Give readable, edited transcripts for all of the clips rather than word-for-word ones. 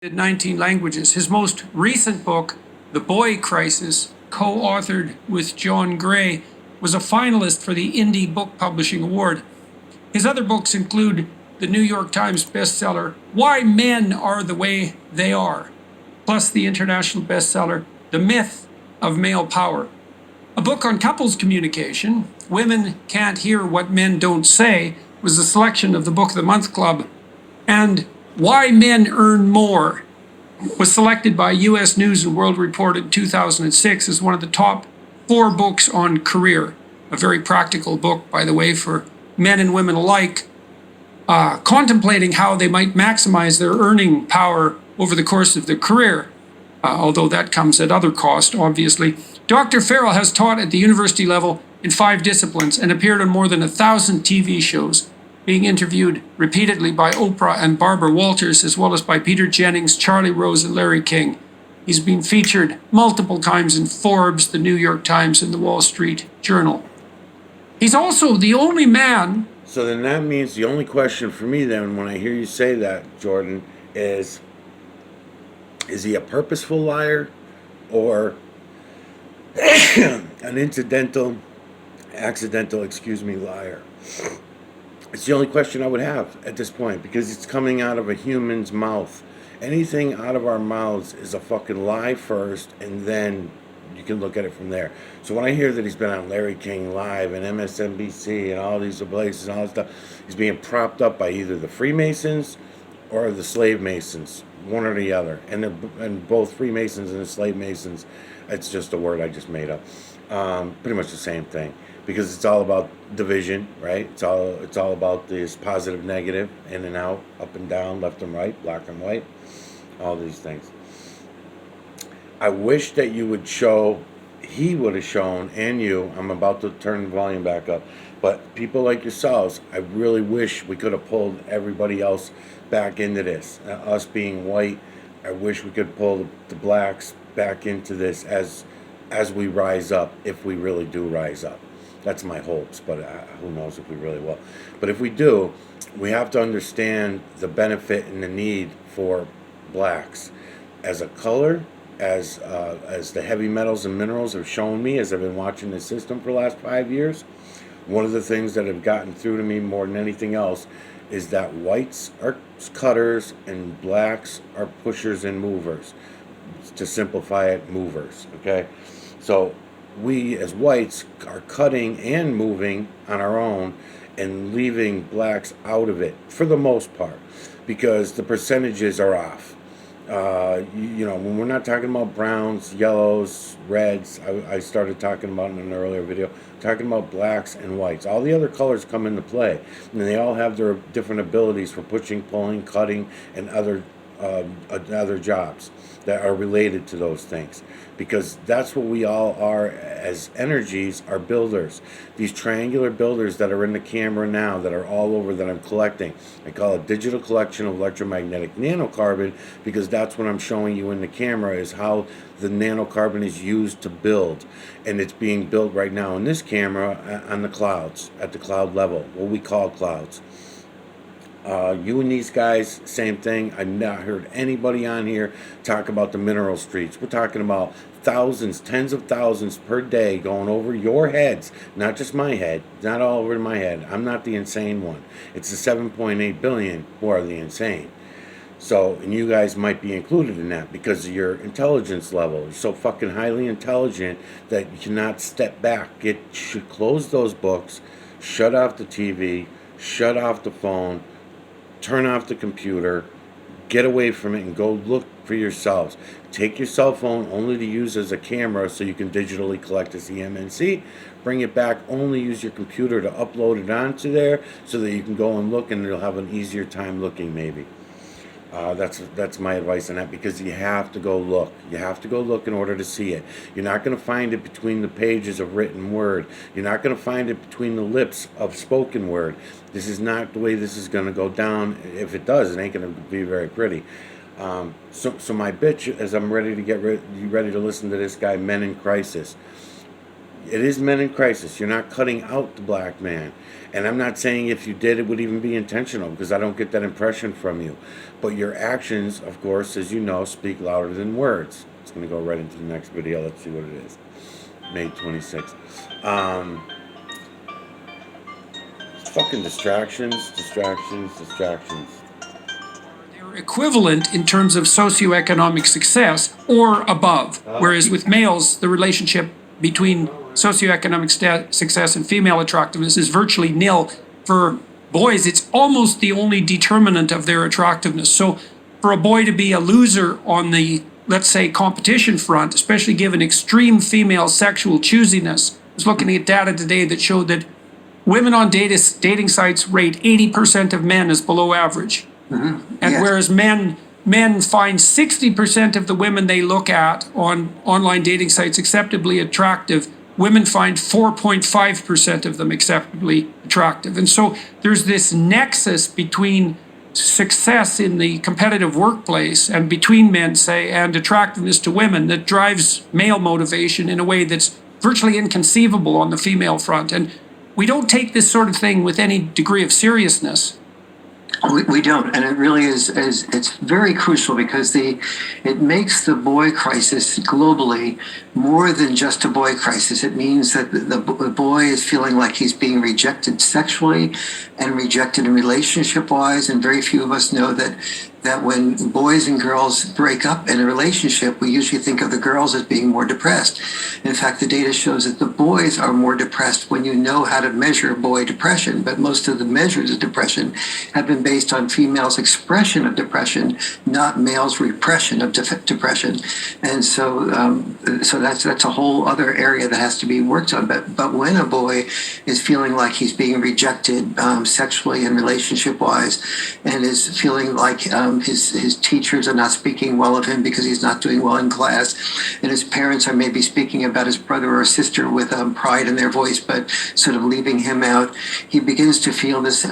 in 19 languages. His most recent book, The Boy Crisis, co-authored with John Gray, was a finalist for the Indie Book Publishing Award. His other books include the New York Times bestseller, Why Men Are the Way They Are, plus the international bestseller, The Myth of Male Power. A book on couples communication, Women Can't Hear What Men Don't Say, was a selection of the Book of the Month Club. And Why Men Earn More was selected by U.S. News and World Report in 2006 as one of the top 4 books on career. A very practical book, by the way, for men and women alike, contemplating how they might maximize their earning power over the course of their career, although that comes at other cost, obviously. Dr. Farrell has taught at the university level in 5 disciplines and appeared on more than 1,000 TV shows, being interviewed repeatedly by Oprah and Barbara Walters, as well as by Peter Jennings, Charlie Rose, and Larry King. He's been featured multiple times in Forbes, the New York Times, and the Wall Street Journal. He's also the only man. So then that means the only question for me then, when I hear you say that, Jordan, is he a purposeful liar or an accidental, liar? It's the only question I would have at this point, because it's coming out of a human's mouth. Anything out of our mouths is a fucking lie first, and then you can look at it from there. So when I hear that he's been on Larry King Live and MSNBC and all these places and all this stuff, he's being propped up by either the Freemasons or the slave masons, one or the other. And both Freemasons and the slave masons, it's just a word I just made up. Pretty much the same thing, because it's all about division, right? It's all about this positive, negative, in and out, up and down, left and right, black and white, all these things. I wish that he would have shown, and you, I'm about to turn the volume back up, but people like yourselves, I really wish we could have pulled everybody else back into this. Us being white, I wish we could pull the blacks back into this as we rise up, if we really do rise up. That's my hopes, but who knows if we really will. But if we do, we have to understand the benefit and the need for blacks as a color, as the heavy metals and minerals have shown me as I've been watching the system for the last 5 years. One of the things that have gotten through to me more than anything else is that whites are cutters and blacks are pushers and movers. To simplify it, movers, okay? So we as whites are cutting and moving on our own and leaving blacks out of it for the most part, because the percentages are off. When we're not talking about browns, yellows, reds, I started talking about in an earlier video, talking about blacks and whites. All the other colors come into play, and they all have their different abilities for pushing, pulling, cutting, and other jobs that are related to those things, because that's what we all are as energies, are builders. These triangular builders that are in the camera now, that are all over, that I'm collecting, I call it digital collection of electromagnetic nanocarbon, because that's what I'm showing you in the camera, is how the nanocarbon is used to build. And it's being built right now in this camera on the clouds, at the cloud level, what we call clouds. You and these guys, same thing. I've not heard anybody on here talk about the mineral streets. We're talking about thousands, tens of thousands per day going over your heads, not just my head, not all over my head. I'm not the insane one. It's the 7.8 billion who are the insane. So, and you guys might be included in that because of your intelligence level. You're so fucking highly intelligent that you cannot step back. You should close those books, shut off the TV, shut off the phone, turn off the computer, get away from it, and go look for yourselves. Take your cell phone only to use as a camera so you can digitally collect as EMNC. Bring it back, only use your computer to upload it onto there so that you can go and look, and you'll have an easier time looking maybe. That's my advice on that, because you have to go look. You have to go look in order to see it. You're not going to find it between the pages of written word. You're not going to find it between the lips of spoken word. This is not the way this is going to go down. If it does, it ain't going to be very pretty. So my bitch, as I'm ready to get ready to listen to this guy, Men in Crisis. It is men in crisis. You're not cutting out the black man. And I'm not saying if you did, it would even be intentional, because I don't get that impression from you. But your actions, of course, as you know, speak louder than words. It's going to go right into the next video. Let's see what it is. May 26th. Fucking distractions, distractions, distractions. They're equivalent in terms of socioeconomic success or above. Whereas with males, the relationship between socioeconomic success and female attractiveness is virtually nil. For boys, it's almost the only determinant of their attractiveness. So for a boy to be a loser on the, let's say, competition front, especially given extreme female sexual choosiness, I was looking at data today that showed that women on dating sites rate 80% of men as below average. And yes. Whereas men find 60% of the women they look at on online dating sites acceptably attractive, women find 4.5% of them acceptably attractive. And so there's this nexus between success in the competitive workplace and between men, say, and attractiveness to women that drives male motivation in a way that's virtually inconceivable on the female front. And we don't take this sort of thing with any degree of seriousness. We don't, and it really is it's very crucial, because it makes the boy crisis globally more than just a boy crisis. It means that the boy is feeling like he's being rejected sexually and rejected in relationship-wise, and very few of us know that when boys and girls break up in a relationship, we usually think of the girls as being more depressed. In fact, the data shows that the boys are more depressed when you know how to measure boy depression, but most of the measures of depression have been based on females' expression of depression, not males' repression of depression. And so that's a whole other area that has to be worked on. But when a boy is feeling like he's being rejected sexually and relationship-wise, and is feeling like his teachers are not speaking well of him because he's not doing well in class, and his parents are maybe speaking about his brother or sister with pride in their voice, but sort of leaving him out, he begins to feel this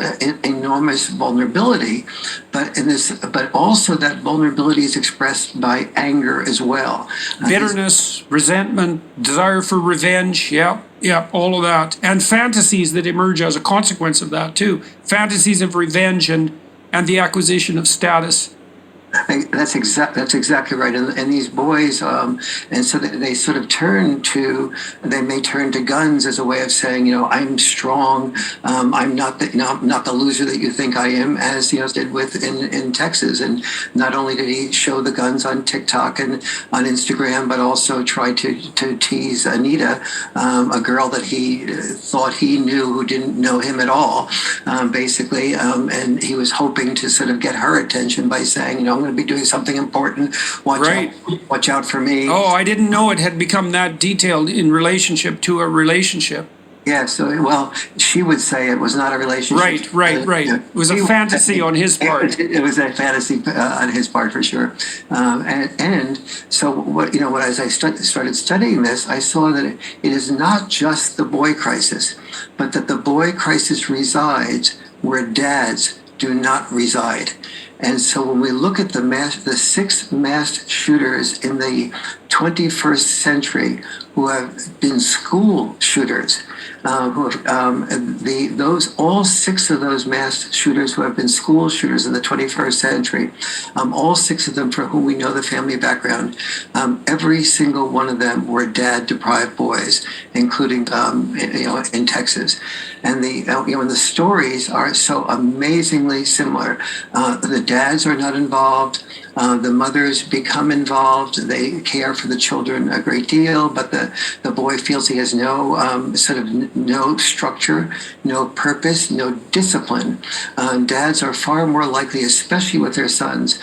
enormous vulnerability. But also that vulnerability is expressed by anger as well. Bitterness, resentment, desire for revenge, yeah, all of that. And fantasies that emerge as a consequence of that too. Fantasies of revenge and the acquisition of status. That's exactly right. And these boys, and so they sort of they may turn to guns as a way of saying, I'm strong. I'm not the loser that you think I am, as did in Texas. And not only did he show the guns on TikTok and on Instagram, but also tried to tease Anita, a girl that he thought he knew who didn't know him at all, basically. And he was hoping to sort of get her attention by saying, I'm going to be doing something important. Watch out for me. Oh, I didn't know it had become that detailed in relationship to a relationship. Yeah, so, she would say it was not a relationship. Right. It was a fantasy on his part. It was a fantasy on his part, for sure. And so, as I started studying this, I saw that it is not just the boy crisis, but that the boy crisis resides where dads do not reside. And so when we look at the 6 mass shooters in the 21st century who have been school shooters, all 6 of those mass shooters who have been school shooters in the 21st century, all 6 of them for whom we know the family background, every single one of them were dad-deprived boys, including in Texas. And the stories are so amazingly similar. The dads are not involved. The mothers become involved. They care for the children a great deal, but the boy feels he has no no structure, no purpose, no discipline. Dads are far more likely, especially with their sons,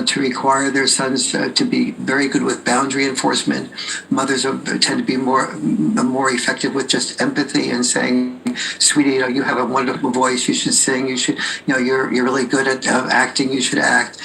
to require their sons to be very good with boundary enforcement. Mothers tend to be more effective with just empathy and saying, "Sweetie, you have a wonderful voice. You should sing. You should, you're really good at acting. You should act."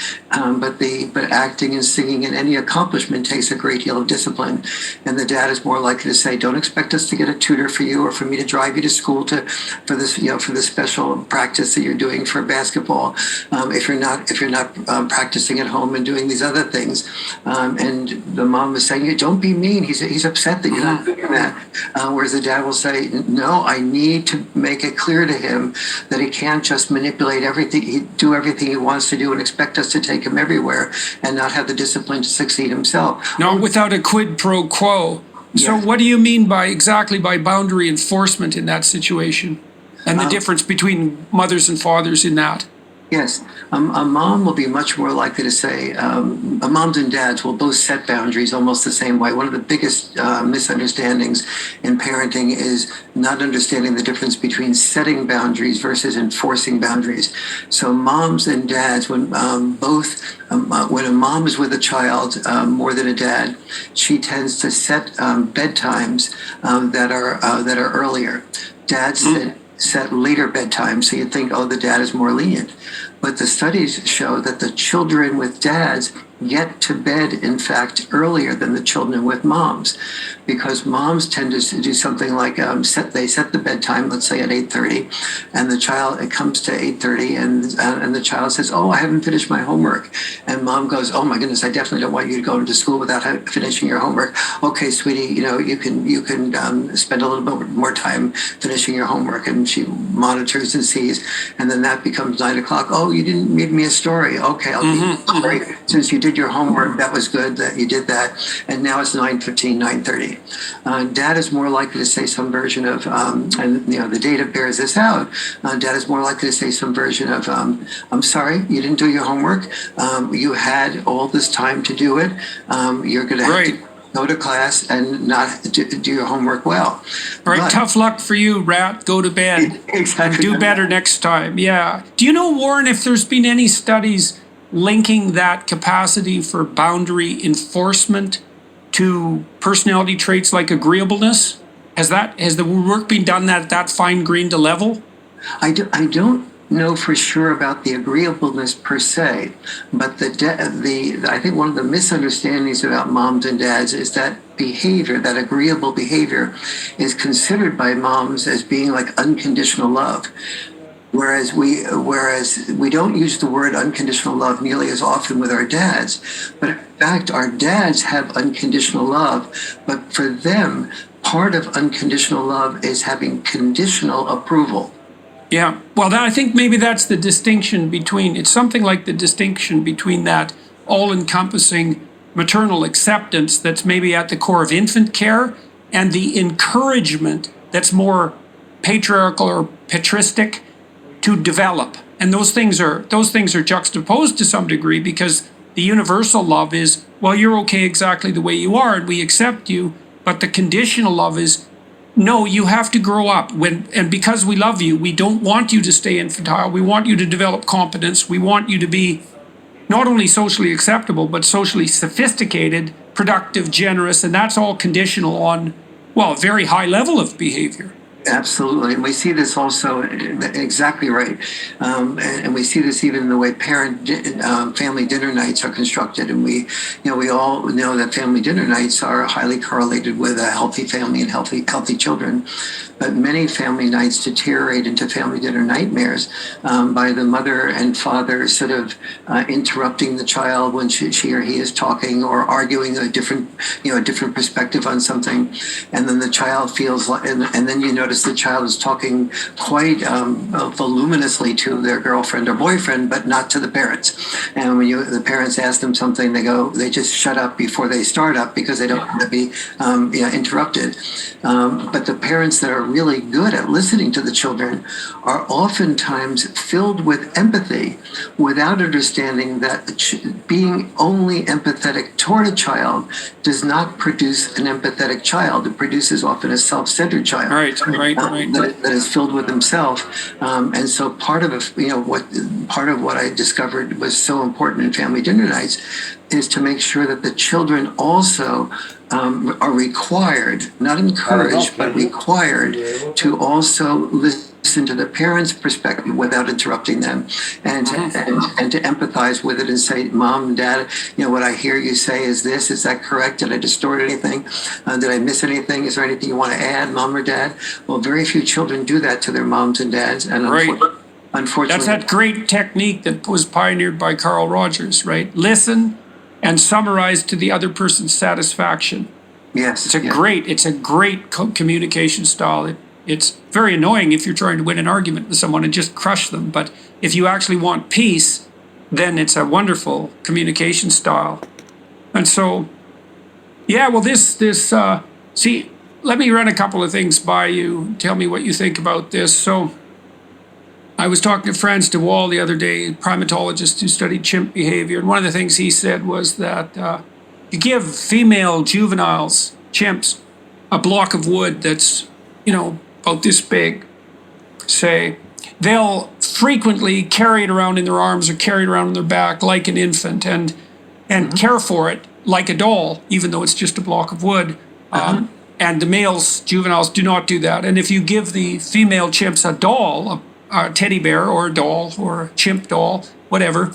But acting and singing and any accomplishment takes a great deal of discipline. And the dad is more likely to say, "Don't expect us to get a tutor for you or for me to drive you to school for this special practice that you're doing for basketball. If you're not practicing at home and doing these other things." And the mom is saying, "Don't be mean. He's upset that you're not doing that." Whereas the dad will say, no, I need to make it clear to him that he can't just manipulate everything, do everything he wants to do and expect us to take him everywhere and not have the discipline to succeed himself. Not without a quid pro quo. So Yes. what do you mean exactly by boundary enforcement in that situation? And the difference between mothers and fathers in that? Yes, a mom will be much more likely to say, moms and dads will both set boundaries almost the same way. One of the biggest misunderstandings in parenting is not understanding the difference between setting boundaries versus enforcing boundaries. So moms and dads, when when a mom is with a child more than a dad, she tends to set bedtimes that are earlier. Dads set later bedtime, so you'd think, oh, the dad is more lenient. But the studies show that the children with dads get to bed, in fact, earlier than the children with moms, because moms tend to do something like they set the bedtime, let's say at 8:30, and it comes to 8:30, and the child says, "Oh, I haven't finished my homework," and mom goes, "Oh my goodness, I definitely don't want you to go to school without finishing your homework." "Okay, sweetie, you can spend a little bit more time finishing your homework," and she monitors and sees, and then that becomes 9 o'clock. "Oh, you didn't read me a story. Okay, I'll read you a story. Since you did your homework, that was good that you did that, and now it's 9:15, 9:30. Dad is more likely to say some version of, and the data bears this out. Dad is more likely to say some version of, "I'm sorry, you didn't do your homework. You had all this time to do it. You're going to have to go to class and not do your homework well." All right, tough luck for you, rat. Go to bed. Exactly. Do better next time. Yeah. Do you know, Warren, if there's been any studies linking that capacity for boundary enforcement to personality traits like agreeableness? Has the work been done at that fine-grained a level? I don't know for sure about the agreeableness per se, but I think one of the misunderstandings about moms and dads is that behavior, that agreeable behavior, is considered by moms as being like unconditional love. Whereas we don't use the word unconditional love nearly as often with our dads, but in fact our dads have unconditional love, but for them part of unconditional love is having conditional approval. Yeah. Well, I think maybe that's the distinction between, it's something like the distinction between that all-encompassing maternal acceptance that's maybe at the core of infant care and the encouragement that's more patriarchal or patristic to develop. And those things are juxtaposed to some degree, because the universal love is, well, you're okay exactly the way you are and we accept you, but the conditional love is, no, you have to grow up. And because we love you, we don't want you to stay infantile. We want you to develop competence. We want you to be not only socially acceptable, but socially sophisticated, productive, generous, and that's all conditional on, well, a very high level of behavior. Absolutely, and we see this also, exactly right, and we see this even in the way family dinner nights are constructed, and we all know that family dinner nights are highly correlated with a healthy family and healthy children. But many family nights deteriorate into family dinner nightmares by the mother and father sort of interrupting the child when she or he is talking or arguing a different perspective on something, and then the child feels like, and then you notice the child is talking quite voluminously to their girlfriend or boyfriend, but not to the parents. And when the parents ask them something, they just shut up before they start up because they don't want to be interrupted. But the parents that are really good at listening to the children are oftentimes filled with empathy without understanding that being only empathetic toward a child does not produce an empathetic child. It produces often a self-centered child. Right. That is filled with himself. And so part of what I discovered was so important in family dinner nights is to make sure that the children also are required, not encouraged, but required to also listen to the parents' perspective without interrupting them, and to empathize with it and say, "Mom, Dad, what I hear you say is this. Is that correct? Did I distort anything? Did I miss anything? Is there anything you want to add, Mom or Dad?" Well, very few children do that to their moms and dads, and unfortunately, that's that great technique that was pioneered by Carl Rogers, right? Listen and summarize to the other person's satisfaction. Yes. It's a great communication style. It's very annoying if you're trying to win an argument with someone and just crush them. But if you actually want peace, then it's a wonderful communication style. And so, yeah, well, see, let me run a couple of things by you. Tell me what you think about this. So, I was talking to Franz de Waal the other day, a primatologist who studied chimp behavior. And one of the things he said was that you give female juveniles, chimps, a block of wood that's, about this big, say, they'll frequently carry it around in their arms or carry it around in their back like an infant and care for it like a doll, even though it's just a block of wood. And the males, juveniles, do not do that. And if you give the female chimps a doll, a teddy bear or a doll or a chimp doll, whatever,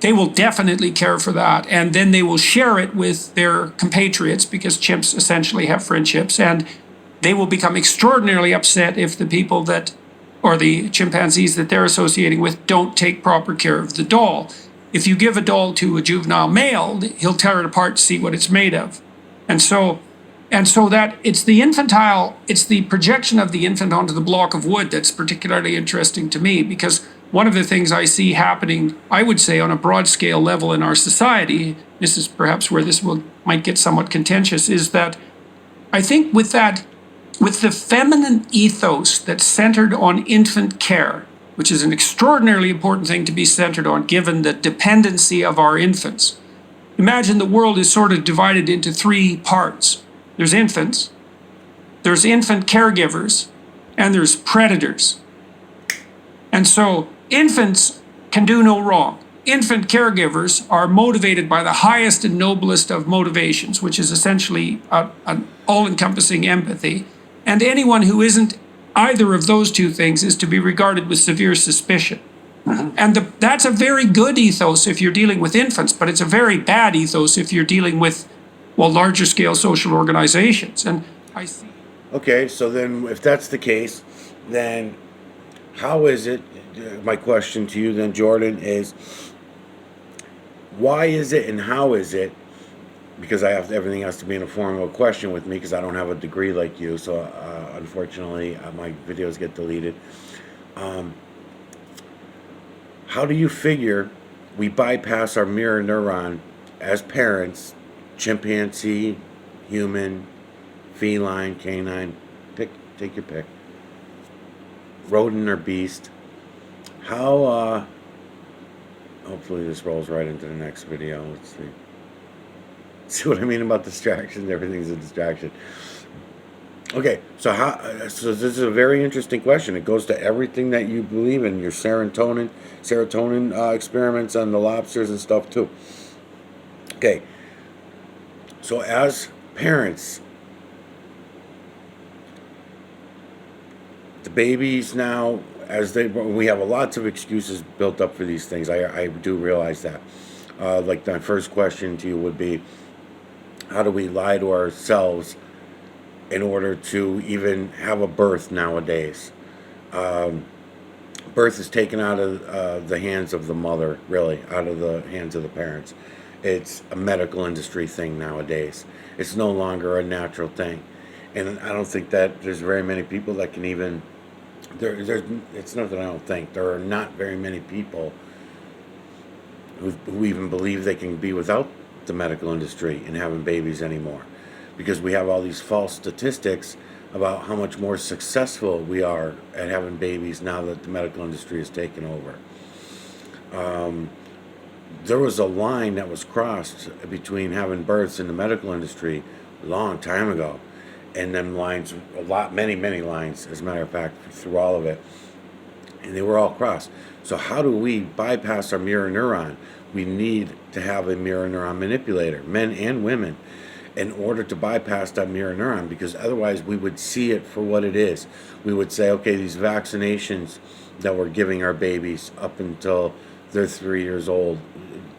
they will definitely care for that. And then they will share it with their compatriots because chimps essentially have friendships. And they will become extraordinarily upset if the people or the chimpanzees that they're associating with don't take proper care of the doll. If you give a doll to a juvenile male, he'll tear it apart to see what it's made of. And so that it's the projection of the infant onto the block of wood that's particularly interesting to me, because one of the things I see happening, I would say, on a broad scale level in our society, this is perhaps where might get somewhat contentious, is that I think with the feminine ethos that's centered on infant care, which is an extraordinarily important thing to be centered on given the dependency of our infants. Imagine the world is sort of divided into three parts. There's infants, there's infant caregivers, and there's predators. And so infants can do no wrong. Infant caregivers are motivated by the highest and noblest of motivations, which is essentially an all-encompassing empathy. And anyone who isn't either of those two things is to be regarded with severe suspicion. And that's a very good ethos if you're dealing with infants, but it's a very bad ethos if you're dealing with, larger scale social organizations. And I see. Okay, so then if that's the case, then how is it, my question to you then, Jordan, is why is it and how is it, because everything has to be in a form of a question with me because I don't have a degree like you, so unfortunately my videos get deleted. How do you figure we bypass our mirror neuron as parents, chimpanzee, human, feline, canine, take your pick, rodent or beast? How, hopefully this rolls right into the next video. Let's see. See what I mean about distractions? Everything's a distraction. Okay, so so this is a very interesting question. It goes to everything that you believe in, your serotonin experiments on the lobsters and stuff too. Okay, so as parents, the babies now, we have lots of excuses built up for these things. I do realize that. Like my first question to you would be, how do we lie to ourselves in order to even have a birth nowadays? Birth is taken out of the hands of the mother, really, out of the hands of the parents. It's a medical industry thing nowadays. It's no longer a natural thing. And I don't think that there's very many people that can even... it's not that I don't think. There are not very many people who even believe they can be without the medical industry and having babies anymore, because we have all these false statistics about how much more successful we are at having babies now that the medical industry has taken over. There was a line that was crossed between having births in the medical industry a long time ago, and them lines, many lines, as a matter of fact, through all of it, and they were all crossed. So how do we bypass our mirror neuron? We need to have a mirror neuron manipulator, men and women, in order to bypass that mirror neuron, because otherwise we would see it for what it is. We would say, okay, these vaccinations that we're giving our babies up until they're 3 years old,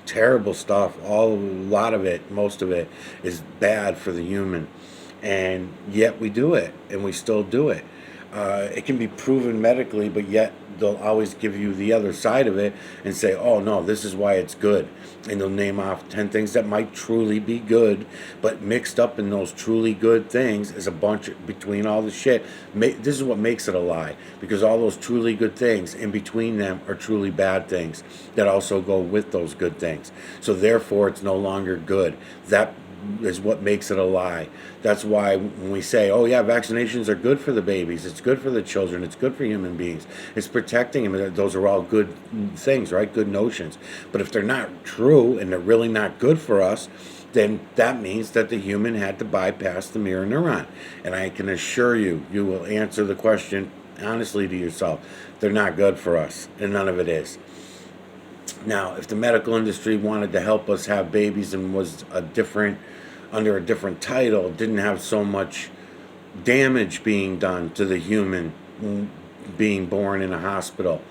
terrible stuff. Most of it is bad for the human, and yet we do it, and we still do it. It can be proven medically, but yet they'll always give you the other side of it and say, oh no, this is why it's good. And they'll name off 10 things that might truly be good, but mixed up in those truly good things is a bunch between all the shit. This is what makes it a lie, because all those truly good things in between them are truly bad things that also go with those good things. So therefore, it's no longer good. That is what makes it a lie. That's why when we say, oh yeah, vaccinations are good for the babies, it's good for the children, it's good for human beings, it's protecting them, those are all good things, right? Good notions. But if they're not true and they're really not good for us, then that means that the human had to bypass the mirror neuron. And I can assure you, you will answer the question honestly to yourself. They're not good for us, and none of it is. Now, if the medical industry wanted to help us have babies and was under a different title, didn't have so much damage being done to the human being born in a hospital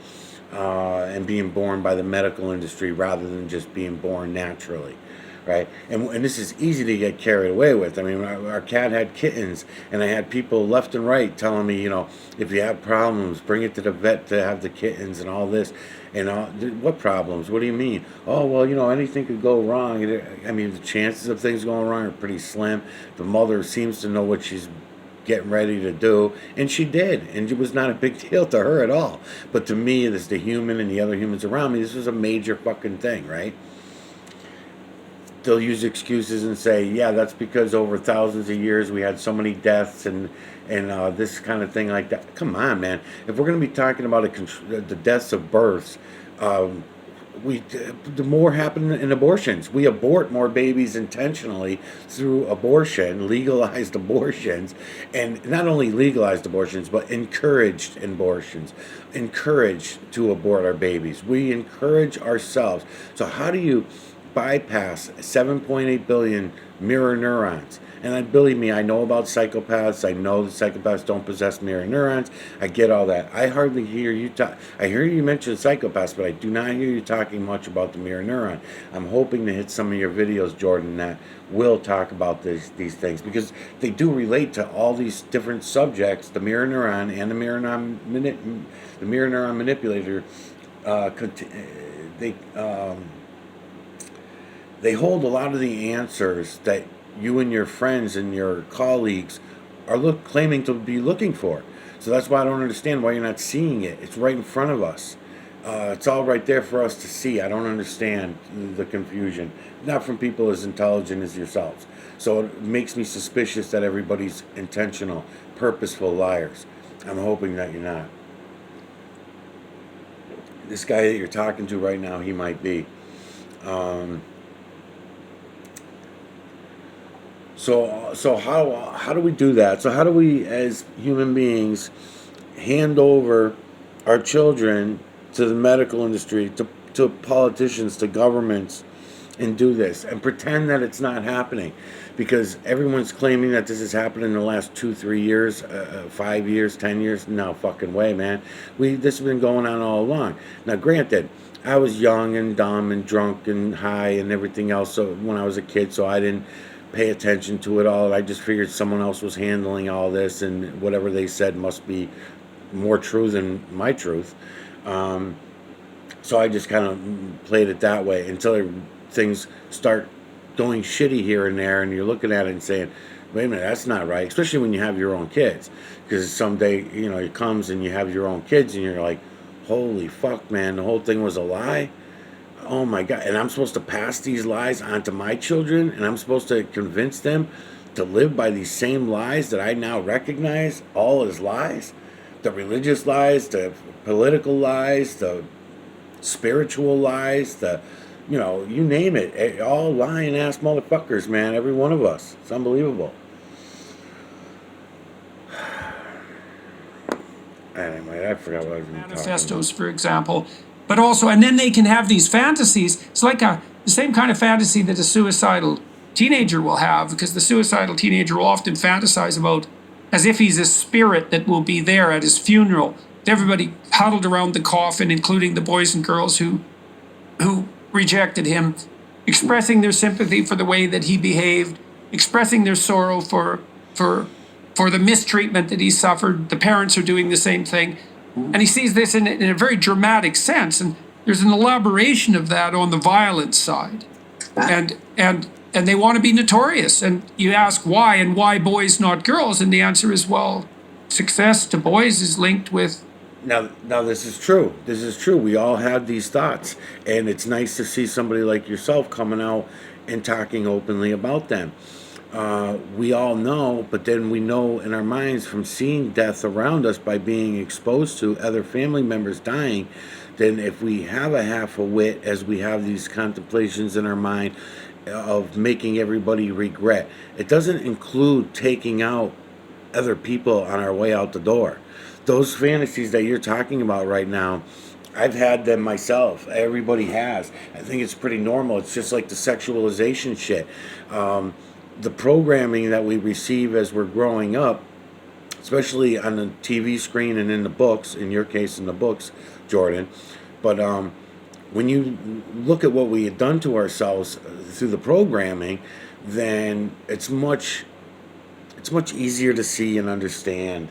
and being born by the medical industry rather than just being born naturally, right? And this is easy to get carried away with. I mean, our cat had kittens, and I had people left and right telling me, if you have problems, bring it to the vet to have the kittens and all this. And what problems? What do you mean? Oh, well, anything could go wrong. I mean, the chances of things going wrong are pretty slim. The mother seems to know what she's getting ready to do, and she did, and it was not a big deal to her at all. But to me, as the human and the other humans around me, this was a major fucking thing, right? They'll use excuses and say, yeah, that's because over thousands of years we had so many deaths and this kind of thing like that. Come on, man. If we're going to be talking about the deaths of births, the more happen in abortions. We abort more babies intentionally through abortion, legalized abortions, and not only legalized abortions, but encouraged abortions, encouraged to abort our babies. We encourage ourselves. So how do you bypass 7.8 billion mirror neurons? And believe me, I know about psychopaths. I know that psychopaths don't possess mirror neurons. I get all that. I hardly hear you talk. I hear you mention psychopaths, but I do not hear you talking much about the mirror neuron. I'm hoping to hit some of your videos, Jordan, that will talk about these things, because they do relate to all these different subjects. The mirror neuron and the mirror neuron manipulator. They hold a lot of the answers that you and your friends and your colleagues are claiming to be looking for. So that's why I don't understand why you're not seeing it. It's right in front of us. It's all right there for us to see. I don't understand the confusion. Not from people as intelligent as yourselves. So it makes me suspicious that everybody's intentional, purposeful liars. I'm hoping that you're not. This guy that you're talking to right now, he might be. So how do we do that? So how do we, as human beings, hand over our children to the medical industry, to politicians, to governments, and do this and pretend that it's not happening? Because everyone's claiming that this has happened in the last 2-3 years, 5 years, 10 years. No fucking way, man. This has been going on all along. Now, granted, I was young and dumb and drunk and high and everything else. So when I was a kid, so I didn't pay attention to it all. I just figured someone else was handling all this, and whatever they said must be more true than my truth. So I just kind of played it that way until things start going shitty here and there, and you're looking at it and saying, wait a minute, that's not right, especially when you have your own kids. Because someday, it comes and you have your own kids and you're like, holy fuck, man, the whole thing was a lie? Oh my God, and I'm supposed to pass these lies on to my children, and I'm supposed to convince them to live by these same lies that I now recognize all as lies? The religious lies, the political lies, the spiritual lies, you name it, all lying ass motherfuckers, man, every one of us. It's unbelievable. Anyway, I forgot what I was going to talk about. Manifestos, for example. But also, and then they can have these fantasies. It's like the same kind of fantasy that a suicidal teenager will have, because the suicidal teenager will often fantasize about as if he's a spirit that will be there at his funeral. Everybody huddled around the coffin, including the boys and girls who rejected him, expressing their sympathy for the way that he behaved, expressing their sorrow for for the mistreatment that he suffered. The parents are doing the same thing. And he sees this in a very dramatic sense. And there's an elaboration of that on the violence side. And they want to be notorious. And you ask why, and why boys, not girls? And the answer is, well, success to boys is linked with. Now, this is true. This is true. We all have these thoughts, and it's nice to see somebody like yourself coming out and talking openly about them. We all know, but then we know in our minds from seeing death around us by being exposed to other family members dying, then if we have a half a wit as we have these contemplations in our mind of making everybody regret, it doesn't include taking out other people on our way out the door. Those fantasies that you're talking about right now, I've had them myself. Everybody has. I think it's pretty normal. It's just like the sexualization shit. The programming that we receive as we're growing up, especially on the TV screen and in the books, in your case in the books, Jordan, but when you look at what we had done to ourselves through the programming, then it's much easier to see and understand,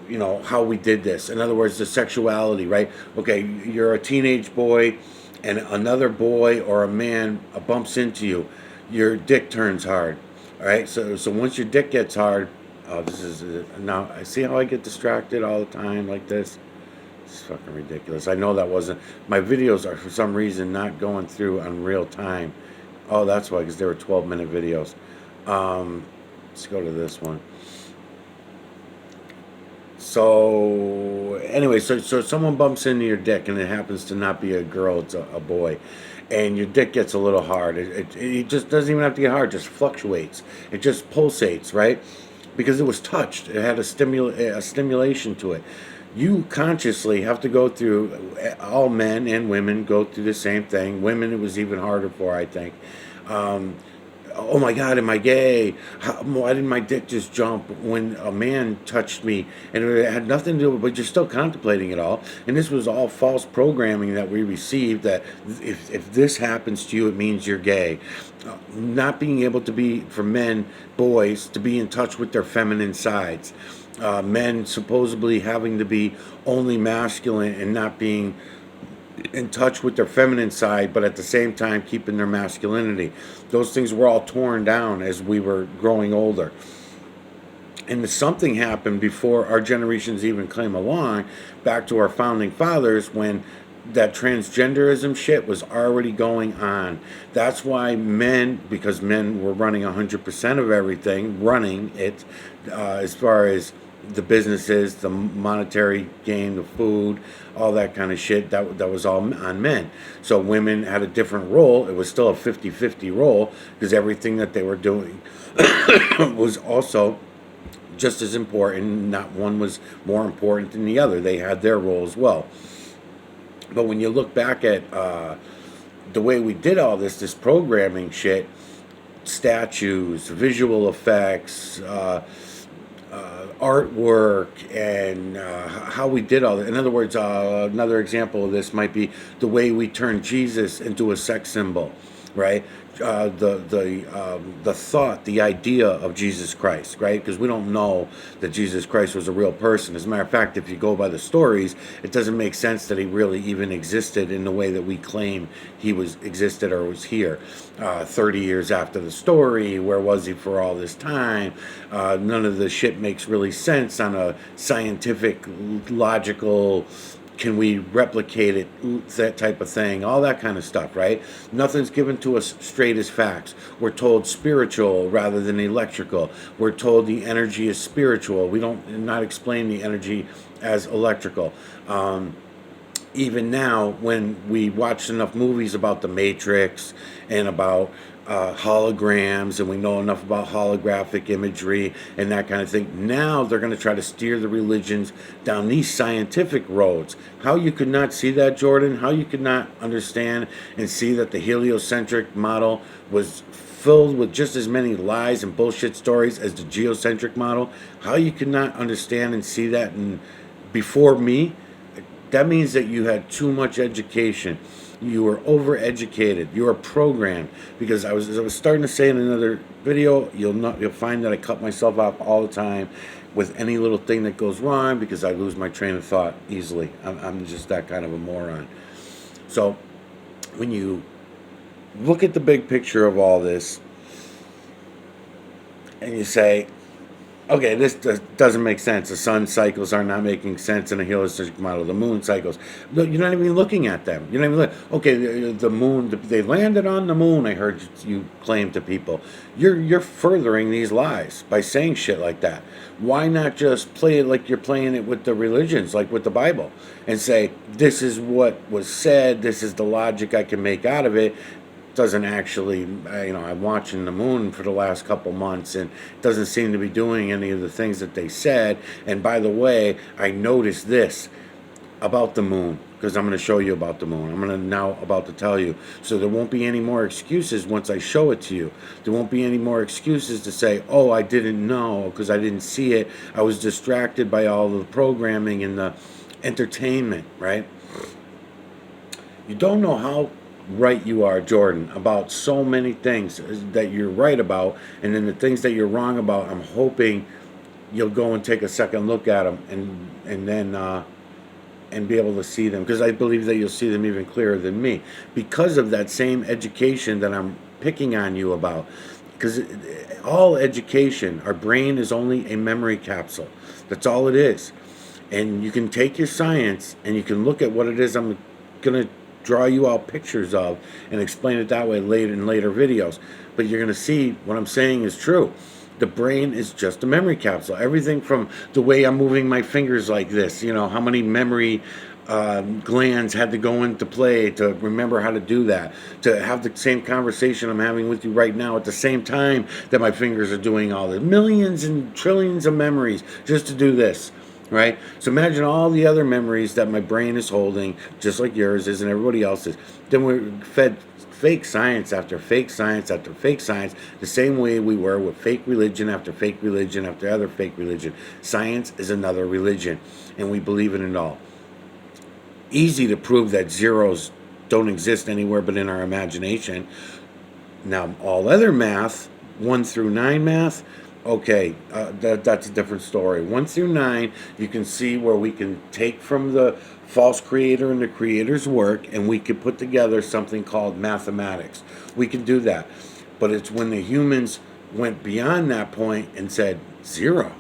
you know, how we did this. In other words, the sexuality, right? Okay, you're a teenage boy and another boy or a man bumps into you, your dick turns hard. All right, so once your dick gets hard, this is now I see how I get distracted all the time like this. It's fucking ridiculous. I know that wasn't, my videos are for some reason not going through on real time. Oh, that's why, because they were 12-minute videos. Let's go to this one. So anyway, so someone bumps into your dick, and it happens to not be a girl, it's a boy, and your dick gets a little hard. It just doesn't even have to get hard; it just fluctuates. It just pulsates, right? Because it was touched. It had a stimulation to it. You consciously have to go through. All men and women go through the same thing. Women, it was even harder for, I think. Oh my God, am I gay? Why didn't my dick just jump when a man touched me? And it had nothing to do with, but you're still contemplating it all. And this was all false programming that we received, that if this happens to you, it means you're gay. Not being able to be, for men, boys, to be in touch with their feminine sides. Men supposedly having to be only masculine and not being in touch with their feminine side, but at the same time keeping their masculinity. Those things were all torn down as we were growing older. And something happened before our generations even came along, back to our founding fathers, when that transgenderism shit was already going on. That's why men, because men were running 100% of everything, running it, as far as the businesses, the monetary gain, the food, all that kind of shit, that was all on men. So women had a different role. It was still a 50-50 role, because everything that they were doing was also just as important. Not one was more important than the other. They had their role as well. But when you look back at the way we did all this programming shit, statues, visual effects, artwork, and how we did all that. In other words, another example of this might be the way we turned Jesus into a sex symbol, right? The thought, the idea of Jesus Christ, right? Because we don't know that Jesus Christ was a real person. As a matter of fact, if you go by the stories, it doesn't make sense that he really even existed in the way that we claim he existed or was here. 30 years after the story, where was he for all this time? None of the shit makes really sense on a scientific, logical, can we replicate it, that type of thing, all that kind of stuff, right? Nothing's given to us straight as facts. We're told spiritual rather than electrical. We're told the energy is spiritual. We don't not explain the energy as electrical. Even now, when we watch enough movies about the Matrix and about holograms, and we know enough about holographic imagery and that kind of thing, now they're going to try to steer the religions down these scientific roads. How you could not see that, Jordan? How you could not understand and see that the heliocentric model was filled with just as many lies and bullshit stories as the geocentric model? How you could not understand and see that? And before me, that means that you had too much education. You are overeducated. You are programmed. Because as I was starting to say in another video, you'll find that I cut myself off all the time with any little thing that goes wrong because I lose my train of thought easily. I'm just that kind of a moron. So when you look at the big picture of all this and you say, okay, this doesn't make sense. The sun cycles are not making sense in a holistic model. The moon cycles. Look, you're not even looking at them. You're not even okay, the moon, they landed on the moon, I heard you claim to people. You're furthering these lies by saying shit like that. Why not just play it like you're playing it with the religions, like with the Bible, and say, this is what was said, this is the logic I can make out of it. Doesn't actually, I'm watching the moon for the last couple months and it doesn't seem to be doing any of the things that they said. And by the way, I noticed this about the moon, because I'm going to show you about the moon. I'm going to now about to tell you. So there won't be any more excuses once I show it to you. There won't be any more excuses to say, oh, I didn't know because I didn't see it. I was distracted by all the programming and the entertainment, right? You don't know how right you are, Jordan, about so many things that you're right about, and then the things that you're wrong about, I'm hoping you'll go and take a second look at them and then and be able to see them, because I believe that you'll see them even clearer than me because of that same education that I'm picking on you about. Because all education, our brain is only a memory capsule. That's all it is. And you can take your science and you can look at what it is I'm going to draw you out pictures of and explain it that way later in later videos. But you're going to see what I'm saying is true. The brain is just a memory capsule. Everything from the way I'm moving my fingers like this, how many memory glands had to go into play to remember how to do that, to have the same conversation I'm having with you right now at the same time that my fingers are doing all this. Millions and trillions of memories just to do this. Right? So imagine all the other memories that my brain is holding, just like yours is and everybody else's. Then we're fed fake science after fake science after fake science, the same way we were with fake religion after fake religion after other fake religion. Science is another religion, and we believe in it all. Easy to prove that zeros don't exist anywhere but in our imagination. Now, all other math, 1 through 9 math, okay, that's a different story. 1 through 9, you can see where we can take from the false creator and the creator's work, and we could put together something called mathematics. We can do that. But it's when the humans went beyond that point and said, zero.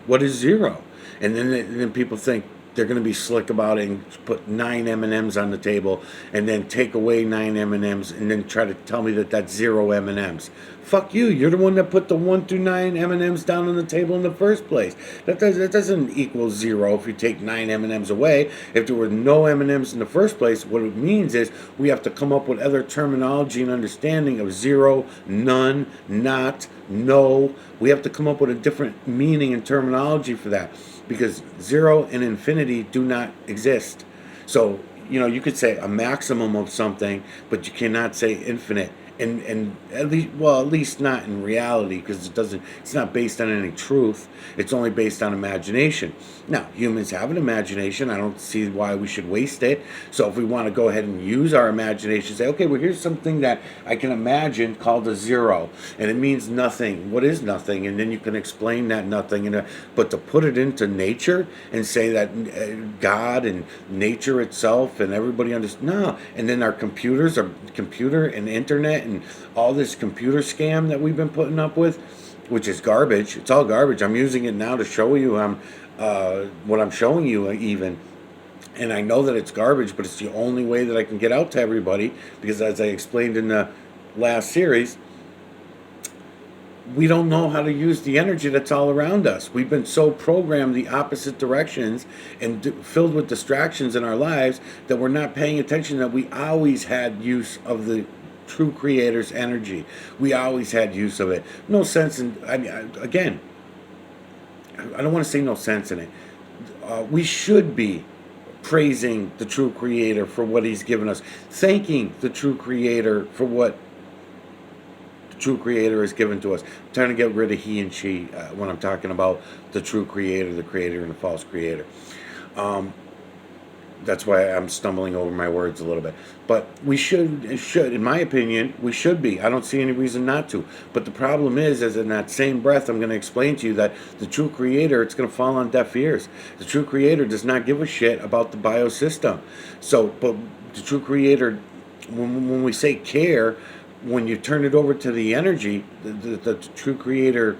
What is zero? And then people think they're going to be slick about it and put 9 M&Ms on the table and then take away 9 M&Ms and then try to tell me that that's 0 M&Ms. Fuck you. You're the one that put the 1 through 9 M&Ms down on the table in the first place. That doesn't equal 0 if you take 9 M&Ms away. If there were no M&Ms in the first place, what it means is we have to come up with other terminology and understanding of 0, none, not, no. We have to come up with a different meaning and terminology for that, because 0 and infinity do not exist. So, you could say a maximum of something, but you cannot say infinite. And at least not in reality, because it's not based on any truth. It's only based on imagination. Now, humans have an imagination. I don't see why we should waste it. So if we want to go ahead and use our imagination, say, okay, well, here's something that I can imagine called a 0, and it means nothing. What is nothing? And then you can explain that nothing. But to put it into nature and say that God and nature itself and everybody understands, no. And then our computer and internet and all this computer scam that we've been putting up with, which is garbage. It's all garbage. I'm using it now to show you what I'm showing you even. And I know that it's garbage, but it's the only way that I can get out to everybody, because as I explained in the last series, we don't know how to use the energy that's all around us. We've been so programmed the opposite directions and filled with distractions in our lives that we're not paying attention that we always had use of the true creator's energy. We always had use of it. No sense in, again, I don't want to say no sense in it. We should be praising the true creator for what he's given us, thanking the true creator for what the true creator has given to us. I'm trying to get rid of he and she when I'm talking about the true creator, the creator, and the false creator. That's why I'm stumbling over my words a little bit. But we should, in my opinion, we should be. I don't see any reason not to. But the problem is in that same breath, I'm going to explain to you that the true creator, it's going to fall on deaf ears. The true creator does not give a shit about the biosystem. So, but the true creator, when we say care, when you turn it over to the energy, the true creator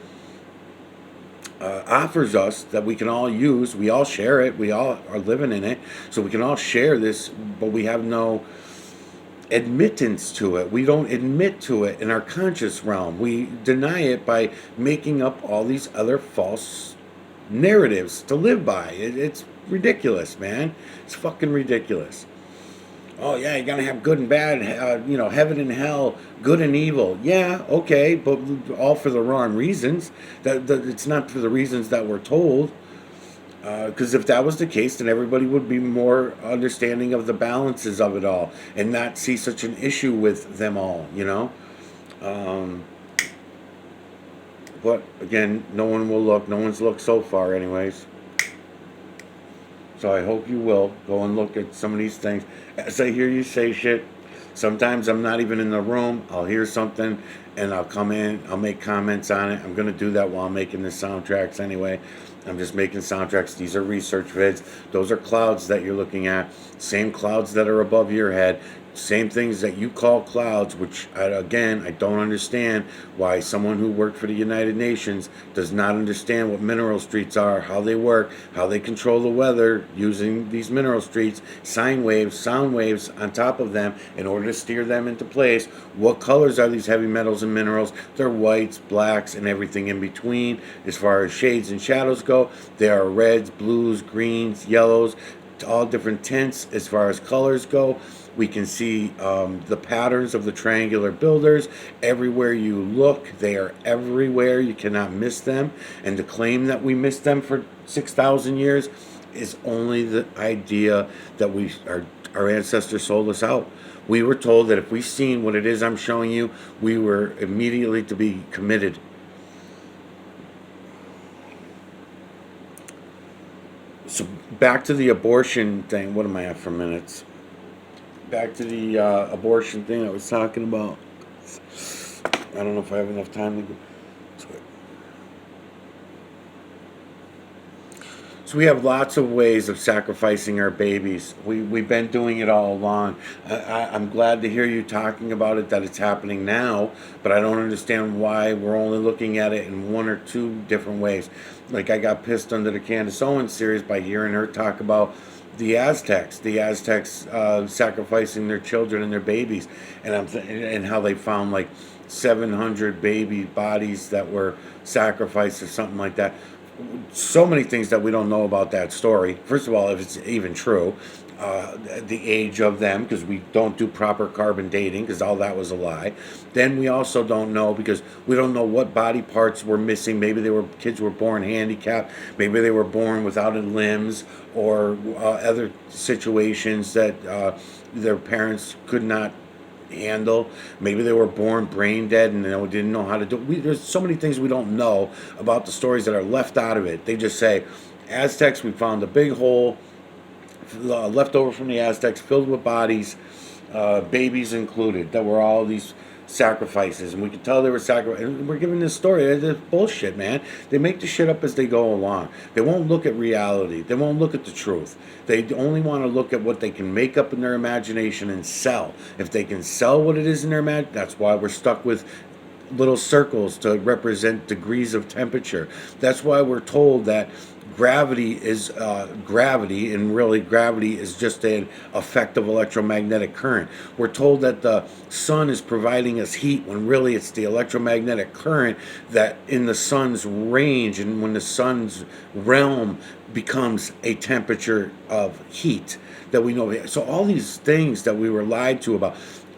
offers us that we can all use. We all share it. We all are living in it. So we can all share this, but we have no admittance to it. We don't admit to it in our conscious realm. We deny it by making up all these other false narratives to live by. It's ridiculous, man. It's fucking ridiculous. Oh yeah, you're gonna have good and bad, heaven and hell, good and evil. Yeah, okay, but all for the wrong reasons. That it's not for the reasons that we're told. Because if that was the case, then everybody would be more understanding of the balances of it all, and not see such an issue with them all. Um, but again, no one will look. No one's looked so far, anyways. So I hope you will go and look at some of these things. As I hear you say shit, sometimes I'm not even in the room. I'll hear something and I'll come in, I'll make comments on it. I'm going to do that while I'm making the soundtracks anyway. I'm just making soundtracks. These are research vids. Those are clouds that you're looking at. Same clouds that are above your head. Same things that you call clouds, which, again, I don't understand why someone who worked for the United Nations does not understand what mineral streets are, how they work, how they control the weather using these mineral streets, sine waves, sound waves on top of them in order to steer them into place. What colors are these heavy metals and minerals? They're whites, blacks, and everything in between. As far as shades and shadows go, there are reds, blues, greens, yellows, all different tints. As far as colors go, we can see the patterns of the triangular builders. Everywhere you look, they are everywhere. You cannot miss them. And to claim that we missed them for 6,000 years is only the idea that our ancestors sold us out. We were told that if we seen what it is I'm showing you, we were immediately to be committed. So back to the abortion thing. What am I at for minutes? Back to the abortion thing I was talking about. I don't know if I have enough time to go. So we have lots of ways of sacrificing our babies. We've been doing it all along. I'm glad to hear you talking about it, that it's happening now, but I don't understand why we're only looking at it in one or two different ways. Like, I got pissed under the Candace Owens series by hearing her talk about the Aztecs sacrificing their children and their babies, and and how they found like 700 baby bodies that were sacrificed or something like that. So many things that we don't know about that story. First of all, if it's even true, the age of them, because we don't do proper carbon dating, because all that was a lie. Then we also don't know, because we don't know what body parts were missing. Maybe kids were born handicapped. Maybe they were born without limbs, or other situations that their parents could not handle. Maybe they were born brain dead and they didn't know how to do it. There's so many things we don't know about the stories that are left out of it. They just say, Aztecs, we found a big hole left over from the Aztecs filled with bodies, babies included, that were all these sacrifices, and we could tell they were sacrifices. And we're giving this story. It's bullshit, man. They make the shit up as they go along. They won't look at reality. They won't look at the truth. They only want to look at what they can make up in their imagination and sell. If they can sell what it is in their imagination, that's why we're stuck with little circles to represent degrees of temperature. That's why we're told that gravity is gravity, and really gravity is just an effect of electromagnetic current. We're told that the sun is providing us heat, when really it's the electromagnetic current that in the sun's range, and when the sun's realm becomes a temperature of heat that we know. So all these things that we were lied to about,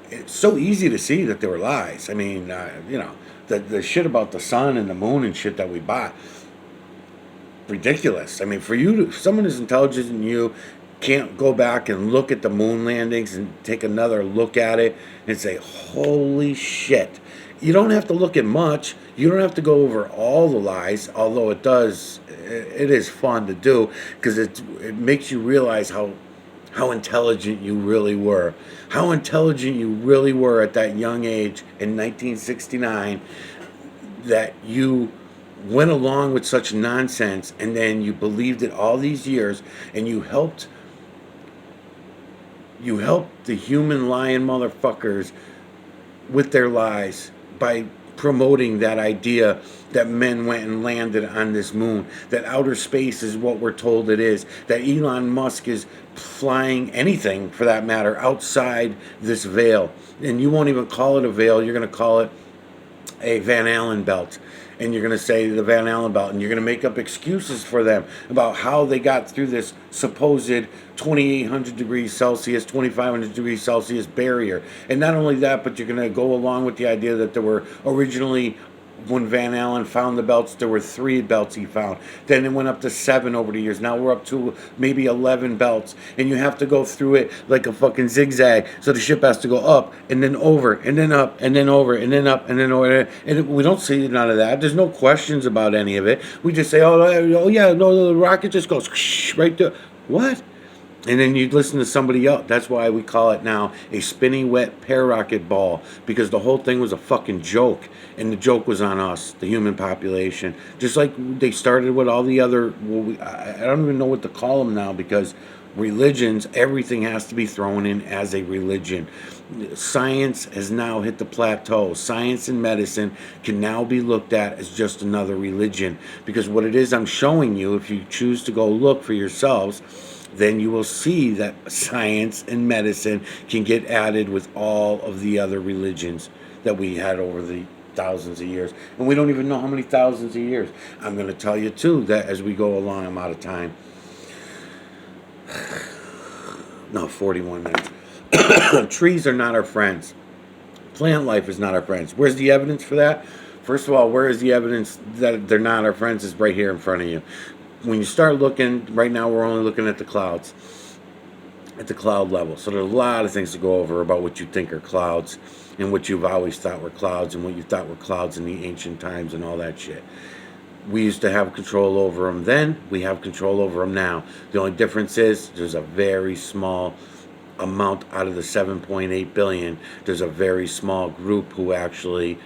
it's so easy to see that they were lies. I mean, the shit about the sun and the moon and shit that we bought, ridiculous. I mean, someone as intelligent as you can't go back and look at the moon landings and take another look at it and say, holy shit. You don't have to look at much. You don't have to go over all the lies, although it is fun to do, because it makes you realize how how intelligent you really were. How intelligent you really were at that young age in 1969, that you went along with such nonsense, and then you believed it all these years, and you helped the human lying motherfuckers with their lies by promoting that idea that men went and landed on this moon, that outer space is what we're told it is, that Elon Musk is flying anything for that matter outside this veil. And you won't even call it a veil, you're going to call it a Van Allen belt. And you're going to say the Van Allen belt, and you're going to make up excuses for them about how they got through this supposed 2,800 degrees Celsius, 2,500 degrees Celsius barrier. And not only that, but you're going to go along with the idea that there were originally, when Van Allen found the belts, there were 3 belts he found. Then it went up to 7 over the years. Now we're up to maybe 11 belts. And you have to go through it like a fucking zigzag. So the ship has to go up and then over and then up and then over and then up and then over. And we don't see none of that. There's no questions about any of it. We just say, oh yeah, no, the rocket just goes right there. What? And then you listen to somebody else. That's why we call it now a spinning wet parocket ball, because the whole thing was a fucking joke. And the joke was on us, the human population. Just like they started with all the other, I don't even know what to call them now, because religions, everything has to be thrown in as a religion. Science has now hit the plateau. Science and medicine can now be looked at as just another religion. Because what it is I'm showing you, if you choose to go look for yourselves, then you will see that science and medicine can get added with all of the other religions that we had over the thousands of years. And we don't even know how many thousands of years. I'm going to tell you, too, that as we go along, I'm out of time. No, 41 minutes. Trees are not our friends. Plant life is not our friends. Where's the evidence for that? First of all, where is the evidence that they're not our friends? Is right here in front of you. When you start looking, right now we're only looking at the clouds, at the cloud level. So there's a lot of things to go over about what you think are clouds and what you've always thought were clouds and what you thought were clouds in the ancient times and all that shit. We used to have control over them then. We have control over them now. The only difference is there's a very small amount out of the 7.8 billion. There's a very small group who actually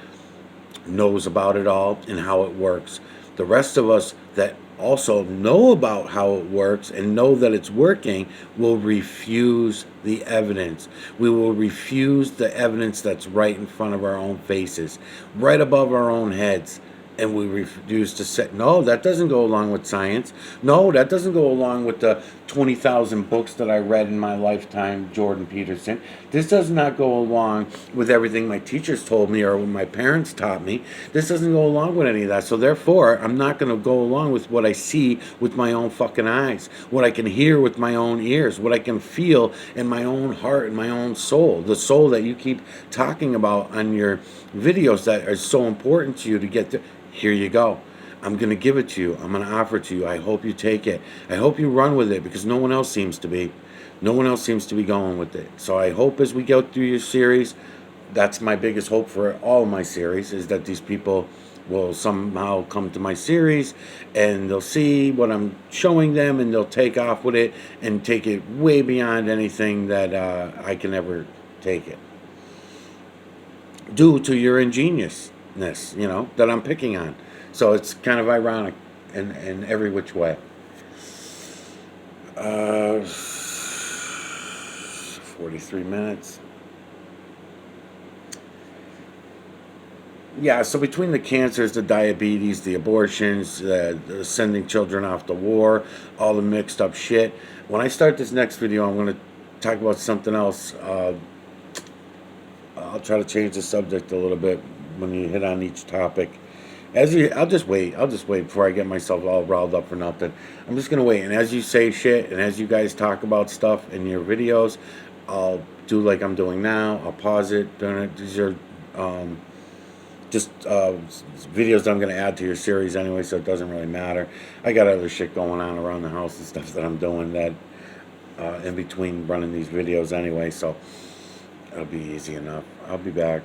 knows about it all and how it works. The rest of us that also know about how it works and know that it's working will refuse the evidence. We will refuse the evidence that's right in front of our own faces, right above our own heads. And we refuse to say, no, that doesn't go along with science. No, that doesn't go along with the 20,000 books that I read in my lifetime, Jordan Peterson. This does not go along with everything my teachers told me or what my parents taught me. This doesn't go along with any of that. So therefore, I'm not going to go along with what I see with my own fucking eyes, what I can hear with my own ears, what I can feel in my own heart and my own soul, the soul that you keep talking about on your videos that are so important to you to get to. Here you go. I'm going to give it to you. I'm going to offer it to you. I hope you take it. I hope you run with it, because no one else seems to be. No one else seems to be going with it. So I hope as we go through your series, that's my biggest hope for all my series, is that these people will somehow come to my series and they'll see what I'm showing them and they'll take off with it and take it way beyond anything that I can ever take it. Due to your ingeniousness, that I'm picking on. So it's kind of ironic in every which way. 43 minutes. Yeah, so between the cancers, the diabetes, the abortions, the sending children off to war, all the mixed up shit. When I start this next video, I'm going to talk about something else. I'll try to change the subject a little bit when you hit on each topic. I'll just wait before I get myself all riled up for nothing. I'm just gonna wait, and as you say shit, and as you guys talk about stuff in your videos, I'll do like I'm doing now. I'll pause it. These are just videos that I'm gonna add to your series anyway, so it doesn't really matter. I got other shit going on around the house and stuff that I'm doing that in between running these videos anyway, so it'll be easy enough. I'll be back.